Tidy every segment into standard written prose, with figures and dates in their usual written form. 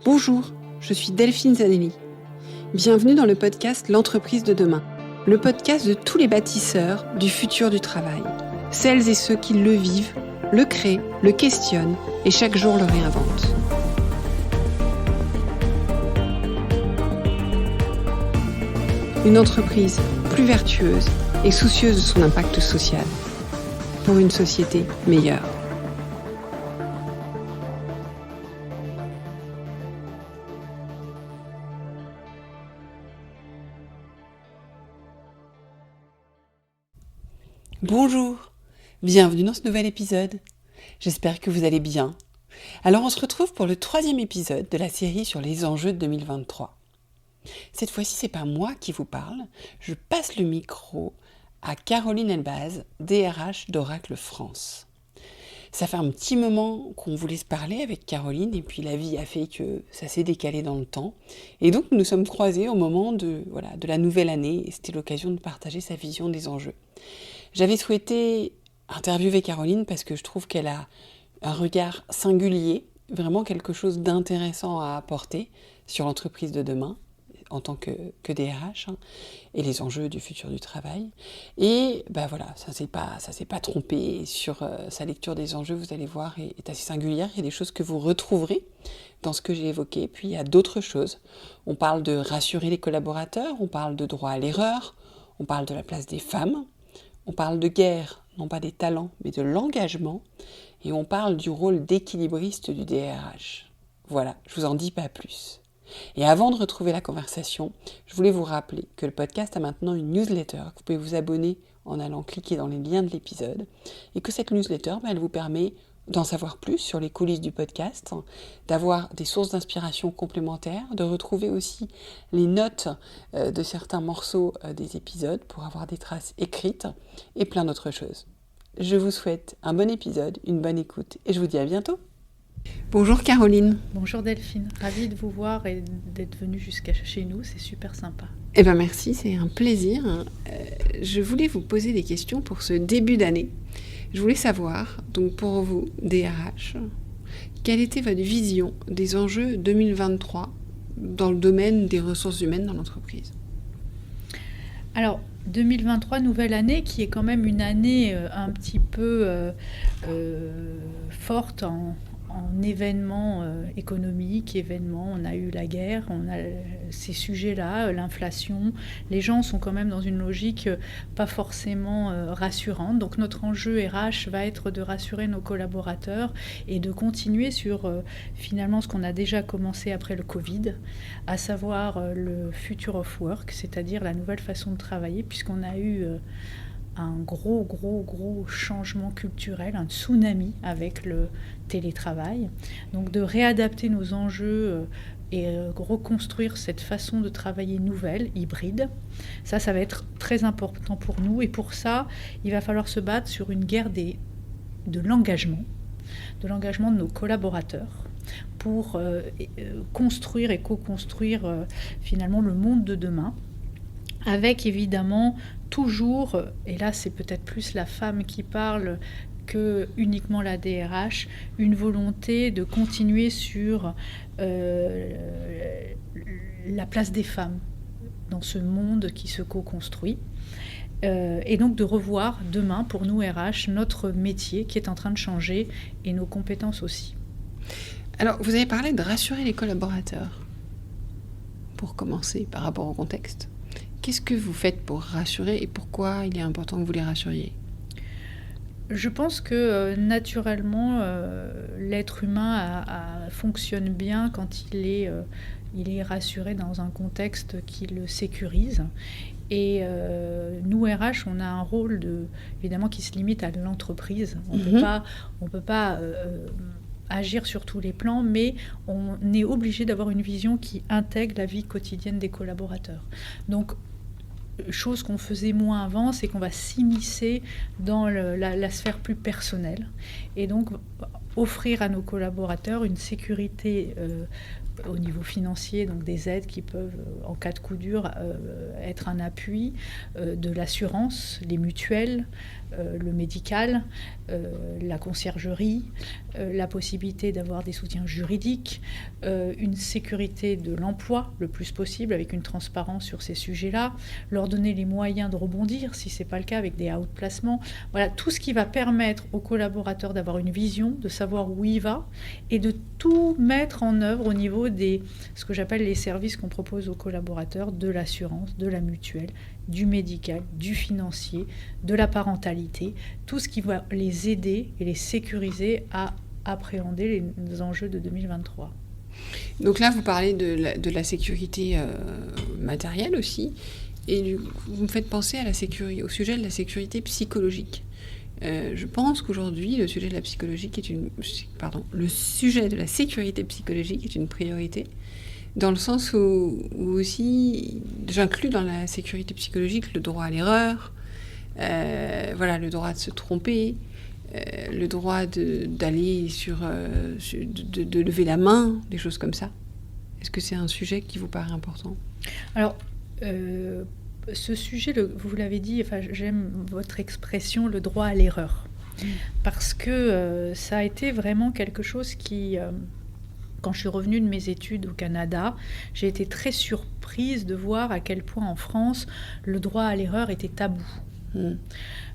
Bonjour, je suis Delphine Zanelli. Bienvenue dans le podcast L'entreprise de demain, le podcast de tous les bâtisseurs du futur du travail. Celles et ceux qui le vivent, le créent, le questionnent et chaque jour le réinventent. Une entreprise plus vertueuse et soucieuse de son impact social pour une société meilleure. Bonjour, bienvenue dans ce nouvel épisode. J'espère que vous allez bien. Alors on se retrouve pour le 3e épisode de la série sur les enjeux de 2023. Cette fois-ci, c'est pas moi qui vous parle, je passe le micro à Caroline Elbaz, DRH d'Oracle France. Ça fait un petit moment qu'on voulait se parler avec Caroline et puis la vie a fait que ça s'est décalé dans le temps. Et donc nous nous sommes croisés au moment de la nouvelle année et c'était l'occasion de partager sa vision des enjeux. J'avais souhaité interviewer Caroline parce que je trouve qu'elle a un regard singulier, vraiment quelque chose d'intéressant à apporter sur l'entreprise de demain en tant que DRH et les enjeux du futur du travail. Et ça s'est pas trompé sur sa lecture des enjeux, vous allez voir, est assez singulière. Il y a des choses que vous retrouverez dans ce que j'ai évoqué, puis il y a d'autres choses. On parle de rassurer les collaborateurs, on parle de droit à l'erreur, on parle de la place des femmes, on parle de guerre, non pas des talents, mais de l'engagement, et on parle du rôle d'équilibriste du DRH. Voilà, je vous en dis pas plus. Et avant de retrouver la conversation, je voulais vous rappeler que le podcast a maintenant une newsletter, que vous pouvez vous abonner en allant cliquer dans les liens de l'épisode, et que cette newsletter, elle vous permet d'en savoir plus sur les coulisses du podcast, d'avoir des sources d'inspiration complémentaires, de retrouver aussi les notes de certains morceaux des épisodes pour avoir des traces écrites et plein d'autres choses. Je vous souhaite un bon épisode, une bonne écoute et je vous dis à bientôt. Bonjour Caroline. Bonjour Delphine, ravie de vous voir et d'être venue jusqu'à chez nous, c'est super sympa. Merci, c'est un plaisir. Je voulais vous poser des questions pour ce début d'année. Je voulais savoir, donc pour vous, DRH, quelle était votre vision des enjeux 2023 dans le domaine des ressources humaines dans l'entreprise ? Alors, 2023, nouvelle année, qui est quand même une année un petit peu forte en événements économiques, on a eu la guerre, on a ces sujets-là, l'inflation. Les gens sont quand même dans une logique pas forcément rassurante. Donc notre enjeu RH va être de rassurer nos collaborateurs et de continuer sur finalement ce qu'on a déjà commencé après le Covid, à savoir le future of work, c'est-à-dire la nouvelle façon de travailler, puisqu'on a eu un gros changement culturel, un tsunami avec le télétravail. Donc de réadapter nos enjeux et reconstruire cette façon de travailler nouvelle, hybride. Ça va être très important pour nous. Et pour ça, il va falloir se battre sur une guerre de l'engagement de nos collaborateurs pour construire et co-construire finalement le monde de demain. Avec évidemment toujours, et là c'est peut-être plus la femme qui parle que uniquement la DRH, une volonté de continuer sur la place des femmes dans ce monde qui se co-construit. Et donc de revoir demain pour nous RH notre métier qui est en train de changer et nos compétences aussi. Alors vous avez parlé de rassurer les collaborateurs, pour commencer par rapport au contexte. Qu'est-ce que vous faites pour rassurer et pourquoi il est important que vous les rassuriez ? Je pense que naturellement, l'être humain fonctionne bien quand il est rassuré dans un contexte qui le sécurise. Et nous, RH, on a un rôle évidemment qui se limite à l'entreprise. On peut pas agir sur tous les plans, mais on est obligé d'avoir une vision qui intègre la vie quotidienne des collaborateurs. Donc, chose qu'on faisait moins avant, c'est qu'on va s'immiscer dans la sphère plus personnelle. Et donc, offrir à nos collaborateurs une sécurité au niveau financier, donc des aides qui peuvent, en cas de coup dur, être un appui, de l'assurance, les mutuelles, le médical, la conciergerie, la possibilité d'avoir des soutiens juridiques, une sécurité de l'emploi le plus possible avec une transparence sur ces sujets-là, leur donner les moyens de rebondir si ce n'est pas le cas avec des outplacements. Voilà, tout ce qui va permettre aux collaborateurs d'avoir une vision, de savoir où il va et de tout mettre en œuvre au niveau des, ce que j'appelle les services qu'on propose aux collaborateurs, de l'assurance, de la mutuelle, du médical, du financier, de la parentalité, tout ce qui va les aider et les sécuriser à appréhender les enjeux de 2023. Donc là, vous parlez de la sécurité matérielle aussi, et vous me faites penser à au sujet de la sécurité psychologique. Je pense qu'aujourd'hui, le sujet de la sécurité psychologique est une priorité, dans le sens où aussi j'inclus dans la sécurité psychologique le droit à l'erreur, le droit de se tromper, le droit d'aller de lever la main, des choses comme ça. Est-ce que c'est un sujet qui vous paraît important ? Alors, ce sujet, vous l'avez dit, j'aime votre expression, le droit à l'erreur. Parce que ça a été vraiment quelque chose qui... Quand je suis revenue de mes études au Canada, j'ai été très surprise de voir à quel point en France, le droit à l'erreur était tabou.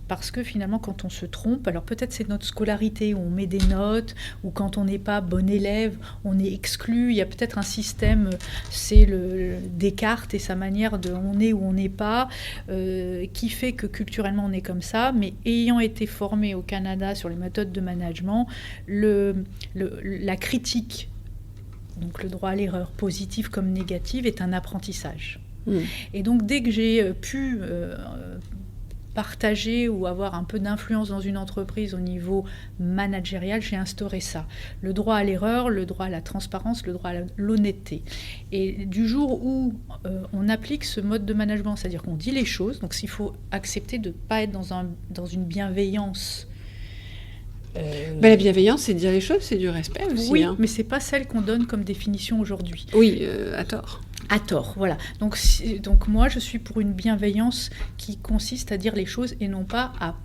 Parce que finalement, quand on se trompe, alors peut-être c'est notre scolarité où on met des notes, ou quand on n'est pas bon élève, on est exclu. Il y a peut-être un système, c'est Descartes et sa manière de on est ou on n'est pas, qui fait que culturellement on est comme ça. Mais ayant été formé au Canada sur les méthodes de management, la critique, donc le droit à l'erreur, positive comme négative, est un apprentissage. Et donc dès que j'ai pu partager ou avoir un peu d'influence dans une entreprise au niveau managérial, j'ai instauré ça. Le droit à l'erreur, le droit à la transparence, le droit à l'honnêteté. Et du jour où on applique ce mode de management, c'est-à-dire qu'on dit les choses, donc il faut accepter de ne pas être dans une bienveillance. La bienveillance, c'est dire les choses, c'est du respect aussi. Oui, mais ce n'est pas celle qu'on donne comme définition aujourd'hui. Oui, à tort. À tort, voilà. Donc moi, je suis pour une bienveillance qui consiste à dire les choses et non pas à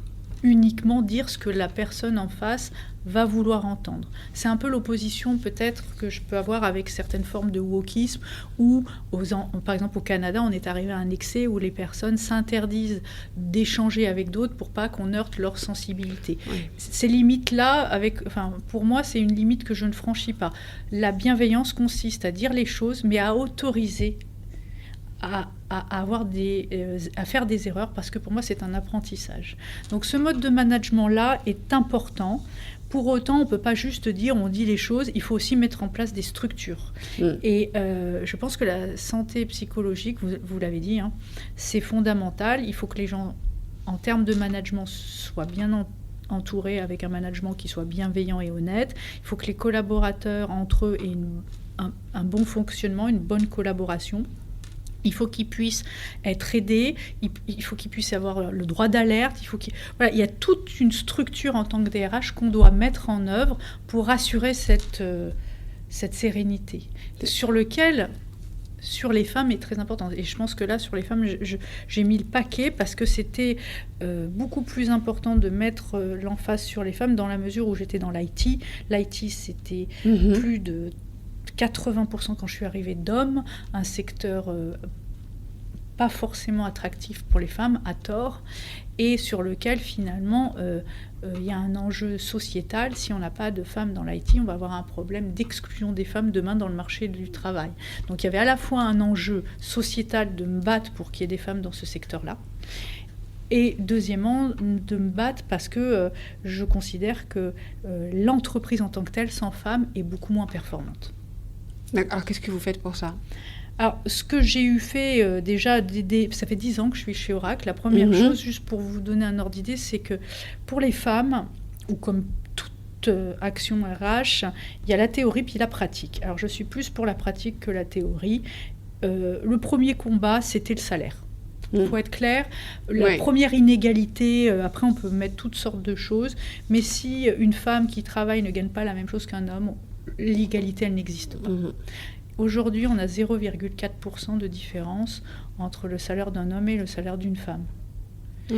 uniquement dire ce que la personne en face va vouloir entendre. C'est un peu l'opposition peut-être que je peux avoir avec certaines formes de wokisme où, par exemple au Canada, on est arrivé à un excès où les personnes s'interdisent d'échanger avec d'autres pour pas qu'on heurte leur sensibilité. Oui. Ces limites-là, pour moi, c'est une limite que je ne franchis pas. La bienveillance consiste à dire les choses, mais à autoriser à faire des erreurs, parce que pour moi, c'est un apprentissage. Donc ce mode de management-là est important. Pour autant, on ne peut pas juste dire on dit les choses, il faut aussi mettre en place des structures. Et je pense que la santé psychologique, vous l'avez dit, c'est fondamental. Il faut que les gens, en termes de management, soient bien entourés avec un management qui soit bienveillant et honnête. Il faut que les collaborateurs entre eux aient un bon fonctionnement, une bonne collaboration. Il faut qu'ils puissent être aidés, il faut qu'ils puissent avoir le droit d'alerte, il y a toute une structure en tant que DRH qu'on doit mettre en œuvre pour assurer cette sérénité, sur les femmes est très important. Et je pense que là, sur les femmes, j'ai mis le paquet parce que c'était beaucoup plus important de mettre l'emphase sur les femmes dans la mesure où j'étais dans l'IT. L'IT, c'était plus de 80% quand je suis arrivée d'hommes, un secteur pas forcément attractif pour les femmes, à tort, et sur lequel finalement il y a un enjeu sociétal. Si on n'a pas de femmes dans l'IT, on va avoir un problème d'exclusion des femmes demain dans le marché du travail. Donc il y avait à la fois un enjeu sociétal de me battre pour qu'il y ait des femmes dans ce secteur-là, et deuxièmement, de me battre parce que je considère que l'entreprise en tant que telle, sans femmes, est beaucoup moins performante. Alors, qu'est-ce que vous faites pour ça ? Alors, ce que j'ai fait déjà, ça fait 10 ans que je suis chez Oracle. La première chose, juste pour vous donner un ordre d'idée, c'est que pour les femmes, ou comme toute action RH, il y a la théorie puis la pratique. Alors, je suis plus pour la pratique que la théorie. Le premier combat, c'était le salaire. Il faut être clair. La première inégalité, après on peut mettre toutes sortes de choses, mais si une femme qui travaille ne gagne pas la même chose qu'un homme, l'égalité, elle n'existe pas. Aujourd'hui, on a 0,4% de différence entre le salaire d'un homme et le salaire d'une femme.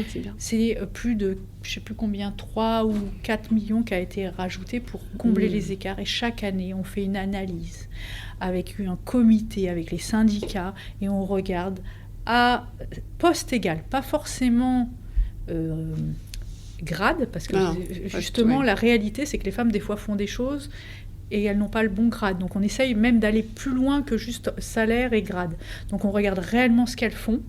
C'est bien. C'est plus de, je ne sais plus combien, 3 ou 4 millions qui a été rajouté pour combler les écarts. Et chaque année, on fait une analyse avec un comité, avec les syndicats, et on regarde à poste égal, pas forcément grade, parce que justement, la réalité, c'est que les femmes, des fois, font des choses et elles n'ont pas le bon grade. Donc on essaye même d'aller plus loin que juste salaire et grade. Donc on regarde réellement ce qu'elles font,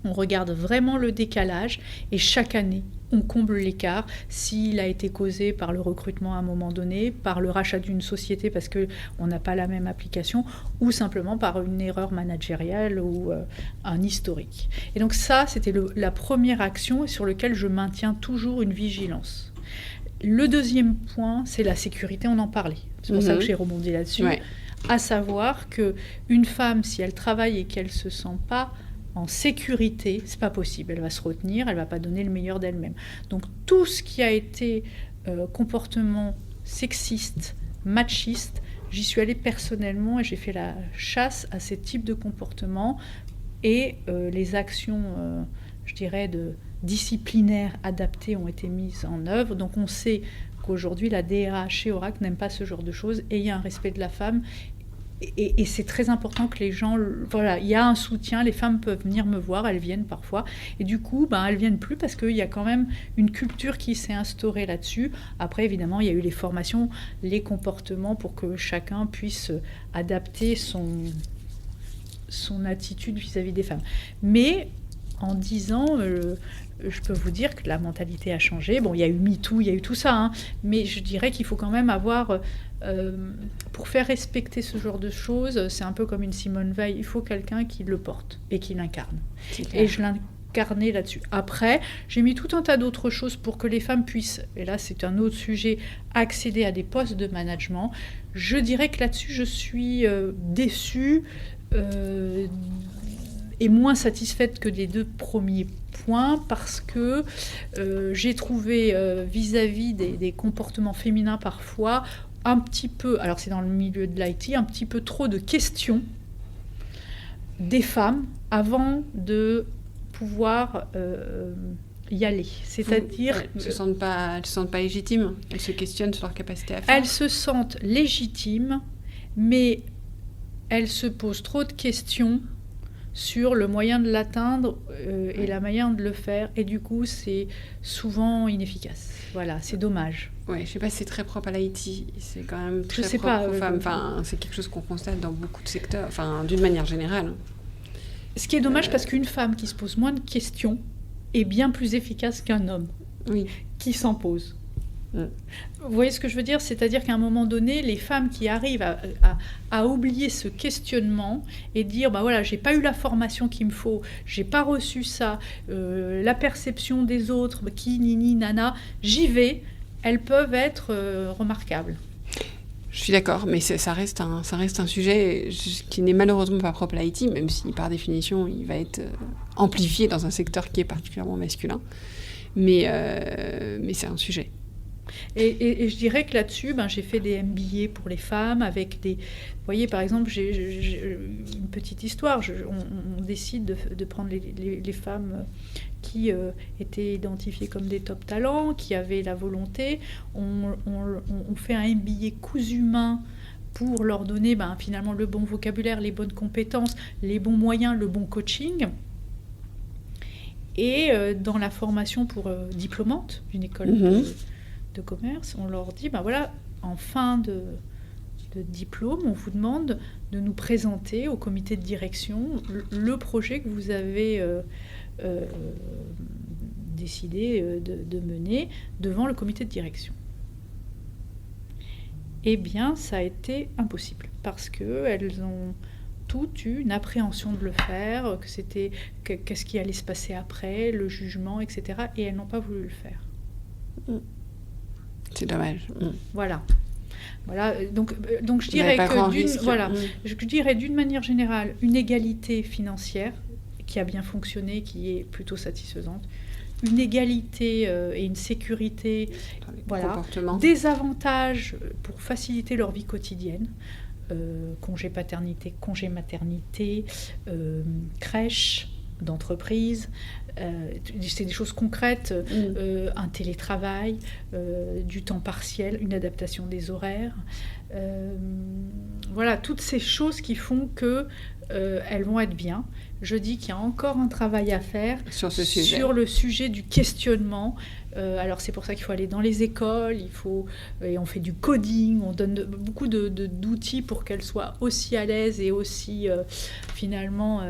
on regarde vraiment le décalage, et chaque année, on comble l'écart s'il a été causé par le recrutement à un moment donné, par le rachat d'une société parce qu'on n'a pas la même application, ou simplement par une erreur managériale ou un historique. Et donc ça, c'était la première action sur laquelle je maintiens toujours une vigilance. Le deuxième point, c'est la sécurité, on en parlait. C'est pour ça que j'ai rebondi là-dessus. À savoir qu'une femme, si elle travaille et qu'elle ne se sent pas en sécurité, c'est pas possible. Elle va se retenir, elle va pas donner le meilleur d'elle-même. Donc tout ce qui a été comportement sexiste, machiste, j'y suis allée personnellement et j'ai fait la chasse à ces types de comportements, et les actions, je dirais, disciplinaires adaptées ont été mises en œuvre. Donc on sait qu'aujourd'hui la DRH chez Oracle n'aime pas ce genre de choses, et il y a un respect de la femme. Et c'est très important que les gens... Voilà, il y a un soutien, les femmes peuvent venir me voir, elles viennent parfois. Et du coup, elles ne viennent plus parce qu'il y a quand même une culture qui s'est instaurée là-dessus. Après, évidemment, il y a eu les formations, les comportements pour que chacun puisse adapter son attitude vis-à-vis des femmes. Mais en 10 ans... je peux vous dire que la mentalité a changé. Bon, il y a eu MeToo, il y a eu tout ça, mais je dirais qu'il faut quand même avoir... pour faire respecter ce genre de choses, c'est un peu comme une Simone Veil, il faut quelqu'un qui le porte et qui l'incarne. Et je l'incarnais là-dessus. Après, j'ai mis tout un tas d'autres choses pour que les femmes puissent, et là c'est un autre sujet, accéder à des postes de management. Je dirais que là-dessus, je suis déçue et moins satisfaite que des 2 premiers points, parce que j'ai trouvé vis-à-vis des comportements féminins parfois un petit peu, alors c'est dans le milieu de l'IT, un petit peu trop de questions des femmes avant de pouvoir y aller. C'est-à-dire... Elles ne se sentent pas légitimes, elles se questionnent sur leur capacité à faire. Elles se sentent légitimes, mais elles se posent trop de questions sur le moyen de l'atteindre et la manière de le faire, et du coup c'est souvent inefficace. Voilà, c'est dommage. Ouais, je ne sais pas si c'est très propre à l'IT, c'est quand même très propre aux femmes. Enfin, c'est quelque chose qu'on constate dans beaucoup de secteurs, enfin, d'une manière générale. Ce qui est dommage, parce qu'une femme qui se pose moins de questions est bien plus efficace qu'un homme qui s'en pose. Vous voyez ce que je veux dire ? C'est-à-dire qu'à un moment donné, les femmes qui arrivent à oublier ce questionnement et dire voilà, j'ai pas eu la formation qu'il me faut, j'ai pas reçu ça, la perception des autres, qui nini nana, j'y vais, elles peuvent être remarquables. Je suis d'accord, mais ça reste un sujet qui n'est malheureusement pas propre à l'IT, même si par définition il va être amplifié dans un secteur qui est particulièrement masculin. Mais c'est un sujet. Et je dirais que là-dessus, j'ai fait des MBA pour les femmes avec des... Vous voyez, par exemple, j'ai une petite histoire. On décide de prendre les femmes qui étaient identifiées comme des top talents, qui avaient la volonté. On fait un MBA cousu main pour leur donner finalement le bon vocabulaire, les bonnes compétences, les bons moyens, le bon coaching. Et dans la formation pour diplômantes d'une école de commerce, on leur dit, voilà, en fin de diplôme, on vous demande de nous présenter au comité de direction le projet que vous avez décidé de mener devant le comité de direction. Eh bien, ça a été impossible, parce qu'elles ont toutes eu une appréhension de le faire, que c'était qu'est-ce qui allait se passer après, le jugement, etc. Et elles n'ont pas voulu le faire. C'est dommage. Voilà, donc je dirais que je dirais d'une manière générale, une égalité financière qui a bien fonctionné, qui est plutôt satisfaisante. Une égalité et une sécurité, des avantages pour faciliter leur vie quotidienne, congé paternité, congé maternité, crèche d'entreprise, c'est des choses concrètes, un télétravail, du temps partiel, une adaptation des horaires, toutes ces choses qui font que elles vont être bien. Je dis qu'il y a encore un travail à faire sur le sujet du questionnement. Alors c'est pour ça qu'il faut aller dans les écoles, et on fait du coding, on donne beaucoup d'outils pour qu'elles soient aussi à l'aise et aussi finalement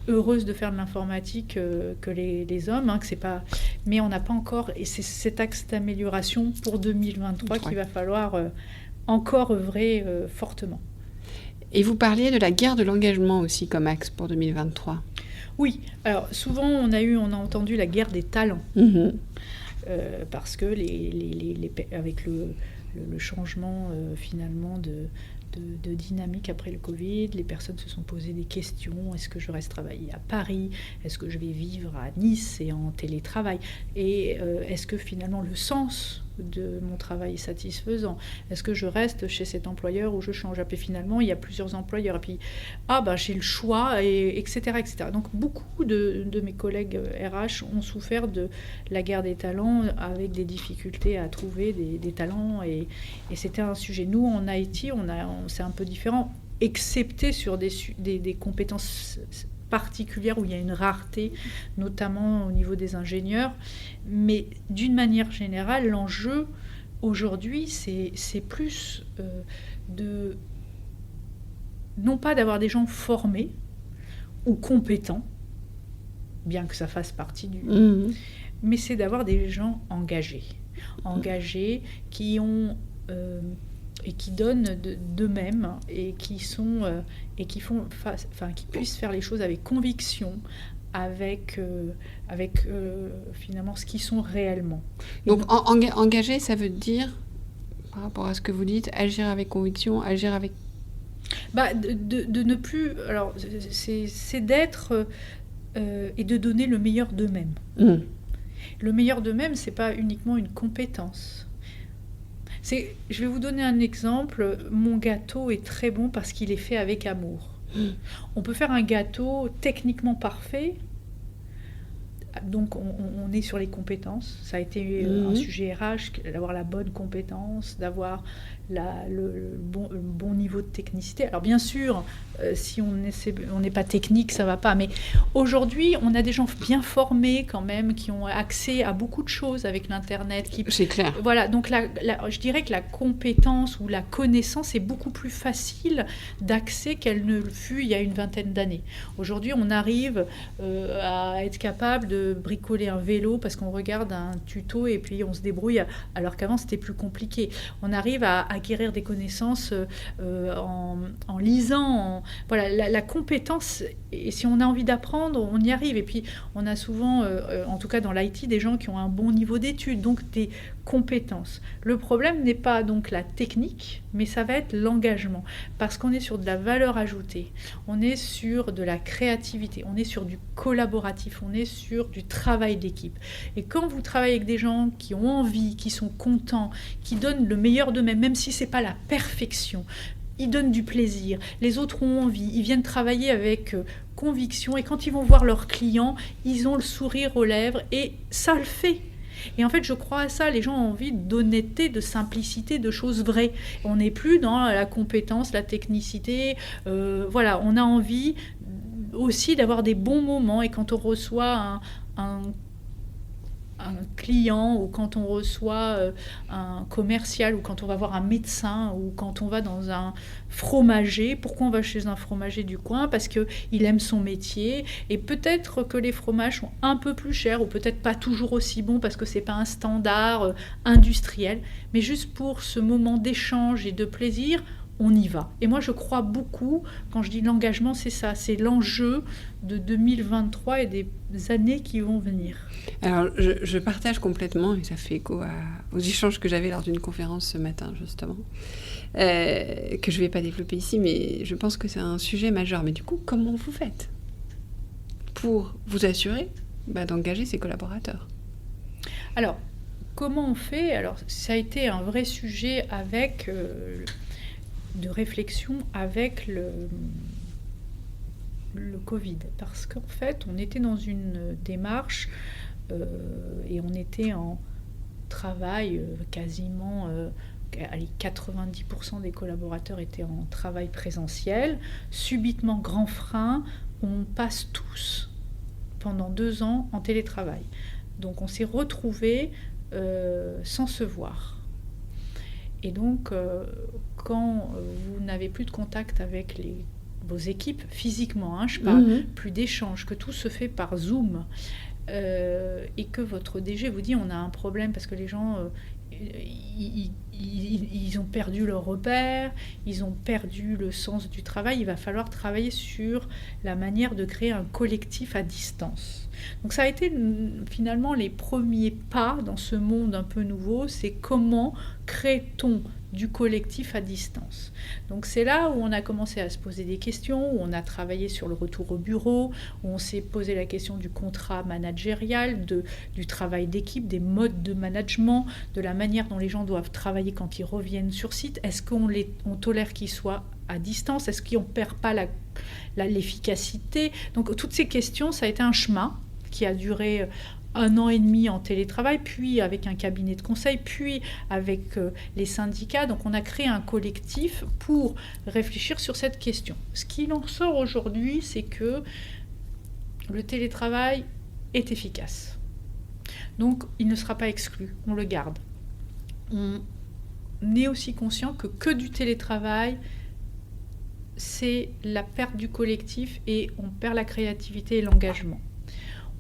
heureuses de faire de l'informatique que les hommes. Que c'est pas... Mais on n'a pas encore, et c'est cet axe d'amélioration pour 2023 qu'il va falloir encore œuvrer fortement. Et vous parliez de la guerre de l'engagement aussi comme axe pour 2023. Oui, alors souvent on a entendu la guerre des talents, parce que avec le changement finalement de dynamique après le Covid, les personnes se sont posées des questions. Est-ce que je reste travailler à Paris ? Est-ce que je vais vivre à Nice et en télétravail ? Et est-ce que finalement le sens de mon travail est satisfaisant ? Est-ce que je reste chez cet employeur ou je change ? Et puis finalement, il y a plusieurs employeurs. Et puis, j'ai le choix, etc., etc. Donc, beaucoup de mes collègues RH ont souffert de la guerre des talents avec des difficultés à trouver des talents. Et c'était un sujet. Nous, en IT, c'est un peu différent, excepté sur des compétences particulière où il y a une rareté, notamment au niveau des ingénieurs. Mais d'une manière générale, l'enjeu aujourd'hui, c'est plus non pas d'avoir des gens formés ou compétents, bien que ça fasse partie mais c'est d'avoir des gens engagés qui ont et qui donnent d'eux-mêmes et qui sont qui puissent faire les choses avec conviction, avec finalement ce qu'ils sont réellement. Donc engagé, ça veut dire, par rapport à ce que vous dites, agir avec conviction, agir avec... de ne plus... Alors, c'est d'être et de donner le meilleur d'eux-mêmes. Le meilleur d'eux-mêmes, c'est pas uniquement une compétence. Je vais vous donner un exemple. Mon gâteau est très bon parce qu'il est fait avec amour. On peut faire un gâteau techniquement parfait. Donc, on est sur les compétences. Ça a été un sujet RH, d'avoir la bonne compétence, d'avoir le bon niveau de technicité. Alors, bien sûr, si on n'est pas technique, ça ne va pas. Mais aujourd'hui, on a des gens bien formés quand même, qui ont accès à beaucoup de choses avec l'Internet. C'est clair. Voilà, donc je dirais que la compétence ou la connaissance est beaucoup plus facile d'accès qu'elle ne le fut il y a une vingtaine d'années. Aujourd'hui, on arrive à être capable de bricoler un vélo parce qu'on regarde un tuto et puis on se débrouille, alors qu'avant c'était plus compliqué. On arrive à acquérir des connaissances en lisant. Voilà, la compétence, et si on a envie d'apprendre, on y arrive. Et puis on a souvent, en tout cas dans l'IT, des gens qui ont un bon niveau d'études, donc des compétences. Le problème n'est pas donc la technique, mais ça va être l'engagement, parce qu'on est sur de la valeur ajoutée, on est sur de la créativité, on est sur du collaboratif, on est sur du travail d'équipe. Et quand vous travaillez avec des gens qui ont envie, qui sont contents, qui donnent le meilleur d'eux-mêmes, même si c'est pas la perfection, ils donnent du plaisir, les autres ont envie, ils viennent travailler avec conviction, et quand ils vont voir leurs clients, ils ont le sourire aux lèvres, et ça le fait. Et en fait, je crois à ça. Les gens ont envie d'honnêteté, de simplicité, de choses vraies. On n'est plus dans la compétence, la technicité. Voilà, on a envie aussi d'avoir des bons moments. Et quand on reçoit un client, ou quand on reçoit un commercial, ou quand on va voir un médecin, ou quand on va dans un fromager. Pourquoi on va chez un fromager du coin ? Parce qu'il aime son métier, et peut-être que les fromages sont un peu plus chers, ou peut-être pas toujours aussi bons, parce que c'est pas un standard industriel, mais juste pour ce moment d'échange et de plaisir, on y va. Et moi, je crois beaucoup, quand je dis l'engagement, c'est ça, c'est l'enjeu de 2023 et des années qui vont venir. Alors, je partage complètement, et ça fait écho aux échanges que j'avais lors d'une conférence ce matin, justement, que je ne vais pas développer ici, mais je pense que c'est un sujet majeur. Mais du coup, comment vous faites pour vous assurer d'engager ses collaborateurs. Alors, comment on fait ? Alors, ça a été un vrai sujet de réflexion avec le Covid. Parce qu'en fait, on était dans une démarche et on était en travail quasiment... 90% des collaborateurs étaient en travail présentiel. Subitement, grand frein, on passe tous pendant 2 ans en télétravail. Donc on s'est retrouvés sans se voir. Et donc, quand vous n'avez plus de contact avec vos équipes, physiquement, je parle, plus d'échanges, que tout se fait par Zoom, et que votre DG vous dit on a un problème parce que les gens... Ils ont perdu leur repère, ils ont perdu le sens du travail. Il va falloir travailler sur la manière de créer un collectif à distance. Donc ça a été finalement les premiers pas dans ce monde un peu nouveau, c'est comment crée-t-on du collectif à distance. Donc c'est là où on a commencé à se poser des questions, où on a travaillé sur le retour au bureau, où on s'est posé la question du contrat managérial, du travail d'équipe, des modes de management, de la manière dont les gens doivent travailler quand ils reviennent sur site. Est-ce qu'on tolère qu'ils soient à distance ? Est-ce qu'on ne perd pas l'efficacité ? Donc toutes ces questions, ça a été un chemin qui a duré 1 an et demi en télétravail, puis avec un cabinet de conseil, puis avec les syndicats. Donc on a créé un collectif pour réfléchir sur cette question. Ce qu'il en sort aujourd'hui, c'est que le télétravail est efficace. Donc il ne sera pas exclu, on le garde. On est aussi conscient que du télétravail, c'est la perte du collectif et on perd la créativité et l'engagement.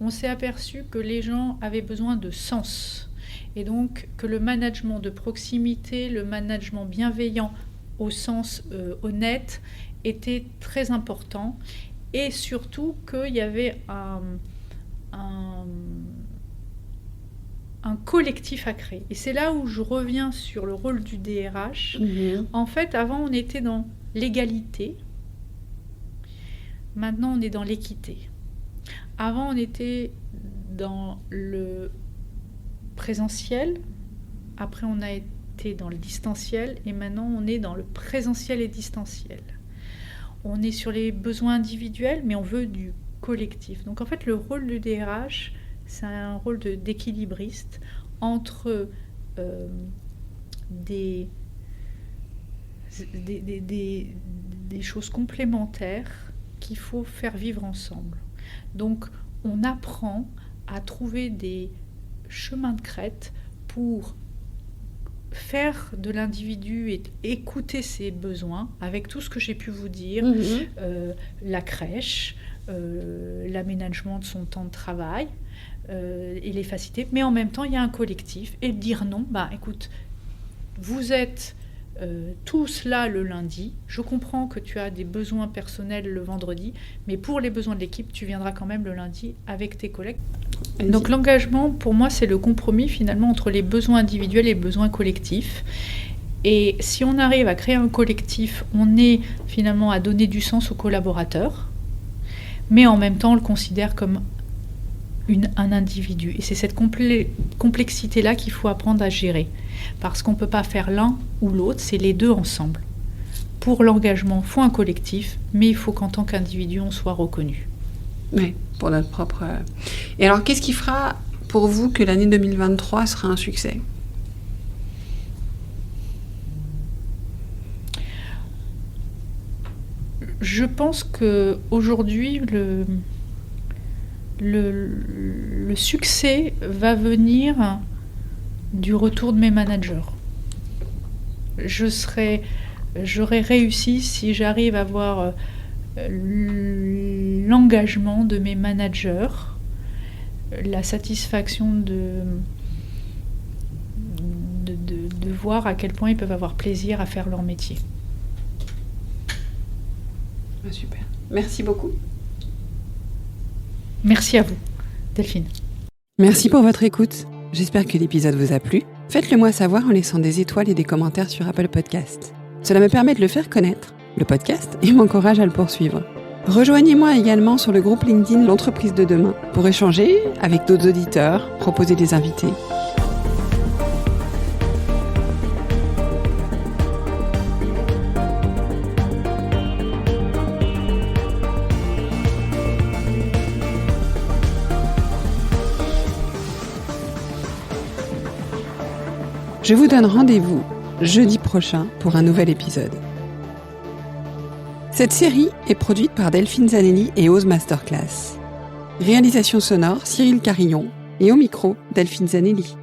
On s'est aperçu que les gens avaient besoin de sens et donc que le management de proximité, le management bienveillant au sens honnête était très important et surtout qu'il y avait un collectif à créer. Et c'est là où je reviens sur le rôle du DRH. En fait, avant, on était dans l'égalité. Maintenant, on est dans l'équité. Avant, on était dans le présentiel. Après, on a été dans le distanciel. Et maintenant, on est dans le présentiel et distanciel. On est sur les besoins individuels, mais on veut du collectif. Donc, en fait, le rôle du DRH, c'est un rôle d'équilibriste entre des choses complémentaires qu'il faut faire vivre ensemble. Donc, on apprend à trouver des chemins de crête pour faire de l'individu et écouter ses besoins avec tout ce que j'ai pu vous dire, la crèche, l'aménagement de son temps de travail et les facilités. Mais en même temps, il y a un collectif et dire non, écoute, vous êtes... tous là le lundi, je comprends que tu as des besoins personnels le vendredi, mais pour les besoins de l'équipe, tu viendras quand même le lundi avec tes collègues. Allez-y. Donc l'engagement, pour moi, c'est le compromis finalement entre les besoins individuels et les besoins collectifs. Et si on arrive à créer un collectif, on est finalement à donner du sens aux collaborateurs, mais en même temps, on le considère comme un individu. Et c'est cette complexité-là qu'il faut apprendre à gérer. Parce qu'on ne peut pas faire l'un ou l'autre, c'est les deux ensemble. Pour l'engagement, il faut un collectif, mais il faut qu'en tant qu'individu, on soit reconnu. Oui, pour notre propre... Et alors, qu'est-ce qui fera pour vous que l'année 2023 sera un succès ? Je pense qu'aujourd'hui, le succès va venir du retour de mes managers. J'aurais réussi si j'arrive à avoir l'engagement de mes managers, la satisfaction de voir à quel point ils peuvent avoir plaisir à faire leur métier. Super. Merci beaucoup. Merci à vous, Delphine. Merci pour votre écoute. J'espère que l'épisode vous a plu. Faites-le moi savoir en laissant des étoiles et des commentaires sur Apple Podcast. Cela me permet de le faire connaître, le podcast, et m'encourage à le poursuivre. Rejoignez-moi également sur le groupe LinkedIn L'entreprise de demain pour échanger avec d'autres auditeurs, proposer des invités. Je vous donne rendez-vous jeudi prochain pour un nouvel épisode. Cette série est produite par Delphine Zanelli et Ose Masterclass. Réalisation sonore Cyril Carillon et au micro Delphine Zanelli.